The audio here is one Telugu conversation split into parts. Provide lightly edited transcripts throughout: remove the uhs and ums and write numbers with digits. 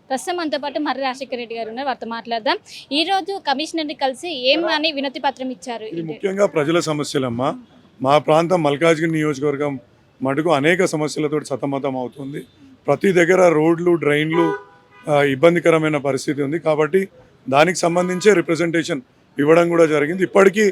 ప్రస్తుతం మనతో పాటు మర్రి రాజశేఖర రెడ్డి గారు ఉన్నారు, వారితో మాట్లాడదాం. ఈ రోజు కమిషనర్ని కలిసి ఏమని వినతి పత్రం ఇచ్చారు? ఇది ముఖ్యంగా ప్రజల సమస్యలమ్మా. మా ప్రాంతం మల్కాజ్గిరి నియోజకవర్గం మటుకు అనేక సమస్యలతో సతమతం అవుతుంది. ప్రతి దగ్గర రోడ్లు, డ్రైన్లు ఇబ్బందికరమైన పరిస్థితి ఉంది. కాబట్టి దానికి సంబంధించే రిప్రజెంటేషన్ ఇవ్వడం కూడా జరిగింది. ఇప్పటికీ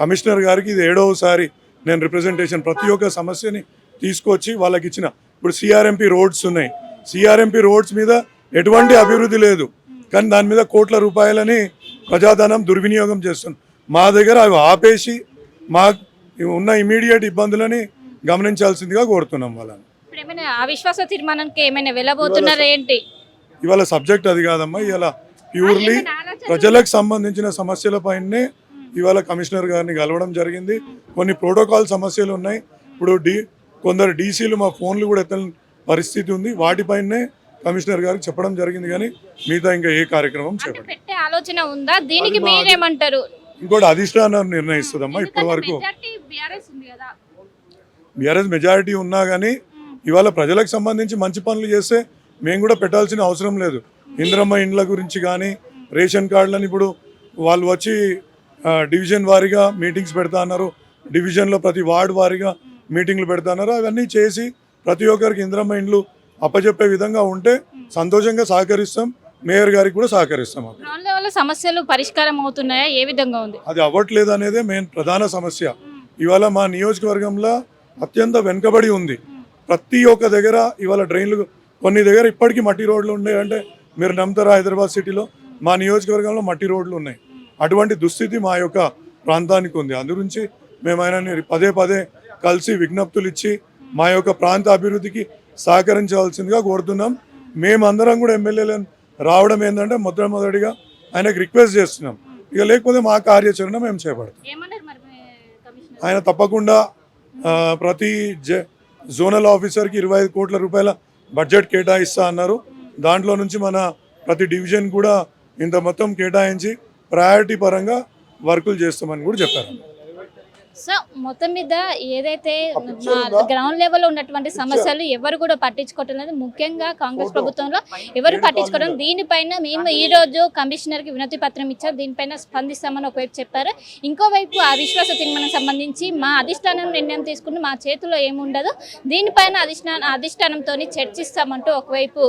కమిషనర్ గారికి ఇది 7వసారి నేను రిప్రజెంటేషన్ ప్రతి ఒక్క సమస్యని తీసుకొచ్చి వాళ్ళకి ఇచ్చిన. ఇప్పుడు సిఆర్ఎంపీ రోడ్స్ ఉన్నాయి. సిఆర్ఎంపీ రోడ్స్ మీద ఎటువంటి అభివృద్ధి లేదు, కానీ దాని మీద కోట్ల రూపాయలని ప్రజాధనం దుర్వినియోగం చేస్తుంది. మా దగ్గర అవి ఆపేసి మా ఉన్న ఇమీడియట్ ఇబ్బందులని గమనించాల్సిందిగా కోరుతున్నాం వాళ్ళని. అవిశ్వాస తీర్మానానికి ఏమైనా వెళ్ళబోతున్నారు ఏంటి? ఇవాళ సబ్జెక్ట్ అది కాదమ్మా. ఇవాళ ప్యూర్లీ ప్రజలకు సంబంధించిన సమస్యలపైనే ఇవాళ కమిషనర్ గారిని కలవడం జరిగింది. కొన్ని ప్రోటోకాల్ సమస్యలు ఉన్నాయి. ఇప్పుడు కొందరు డీసీలు మా ఫోన్లు కూడా ఎత్తని పరిస్థితి ఉంది. వాటిపైనే కమిషనర్ గారికి చెప్పడం జరిగింది, కానీ మిగతా ఇంకా ఏ కార్యక్రమం పెట్టే ఆలోచన ఉందా? దీనికి మీరేమంటారు? ఇంకోటి అధిష్టానం నిర్ణయిస్తుందమ్మా. ఇప్పటి వరకు బీఆర్ఎస్ మెజారిటీ ఉన్నా కానీ ఇవాళ ప్రజలకు సంబంధించి మంచి పనులు చేస్తే మేము కూడా పెట్టాల్సిన అవసరం లేదు. ఇంద్రమ్మ ఇండ్ల గురించి కానీ రేషన్ కార్డులని ఇప్పుడు వాళ్ళు వచ్చి డివిజన్ వారీగా మీటింగ్స్ పెడతా అన్నారు. డివిజన్లో ప్రతి వార్డు వారీగా మీటింగ్లు పెడతా అన్నారు. అవన్నీ చేసి ప్రతి ఒక్కరికి ఇంద్రమ్మ ఇండ్లు అప్పచెప్పే విధంగా ఉంటే సంతోషంగా సహకరిస్తాం. మేయర్ గారికి కూడా సహకరిస్తాం. సమస్యలు పరిష్కారం అవుతున్నాయా? ఏ విధంగా ఉంది? అది అవ్వట్లేదు అనేదే మెయిన్ ప్రధాన సమస్య. ఇవాళ మా నియోజకవర్గంలో అత్యంత వెనుకబడి ఉంది. ప్రతి ఒక్క దగ్గర ఇవాళ డ్రైన్లు, కొన్ని దగ్గర ఇప్పటికీ మట్టి రోడ్లు ఉన్నాయి. అంటే మీరు నమ్ముతారా, హైదరాబాద్ సిటీలో మా నియోజకవర్గంలో మట్టి రోడ్లు ఉన్నాయి. అటువంటి దుస్థితి మా యొక్క ప్రాంతానికి ఉంది. అందుగురించి మేము ఆయనని పదే పదే కలిసి విజ్ఞప్తులు ఇచ్చి మా యొక్క ప్రాంత అభివృద్ధికి సహకరించవలసిందిగా కోరుతున్నాం. మేమందరం కూడా ఎమ్మెల్యేలను రావడం ఏంటంటే మొదటిగా ఆయనకు రిక్వెస్ట్ చేస్తున్నాం. ఇక లేకపోతే మా కార్యాచరణ మేము చేపడతాం. ఆయన తప్పకుండా ప్రతి జోనల్ ఆఫీసర్కి 25 కోట్ల రూపాయల బడ్జెట్ కేటాయిస్తా అన్నారు. దాంట్లో నుంచి మన ప్రతి డివిజన్ కూడా ఇంత మొత్తం కేటాయించి ప్రయారిటీ పరంగా వర్కులు చేస్తామని కూడా చెప్పారు. సో మొత్తం మీద ఏదైతే గ్రౌండ్ లెవెల్లో ఉన్నటువంటి సమస్యలు ఎవరు కూడా పట్టించుకోవటం లేదు. ముఖ్యంగా కాంగ్రెస్ ప్రభుత్వంలో ఎవరు పట్టించుకోవడం. దీనిపైన మేము ఈ రోజు కమిషనర్కి వినతి పత్రం ఇచ్చారు. దీనిపైన స్పందిస్తామని ఒకవైపు చెప్పారు. ఇంకోవైపు అవిశ్వాస తీర్మానం సంబంధించి మా అధిష్టానం నిర్ణయం తీసుకుని మా చేతిలో ఏముండదు, దీనిపైన అధిష్టానంతో చర్చిస్తామంటూ ఒకవైపు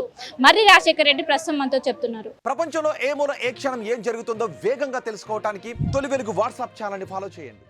మర్రి రాజశేఖర రెడ్డి ప్రస్తుతం మనతో చెప్తున్నారు. ప్రపంచంలో ఏ మూల ఏ క్షణం ఏం జరుగుతుందో వేగంగా తెలుసుకోవడానికి తొలి వెలుగు వాట్సాప్ ఛానల్ని ఫాలో చేయండి.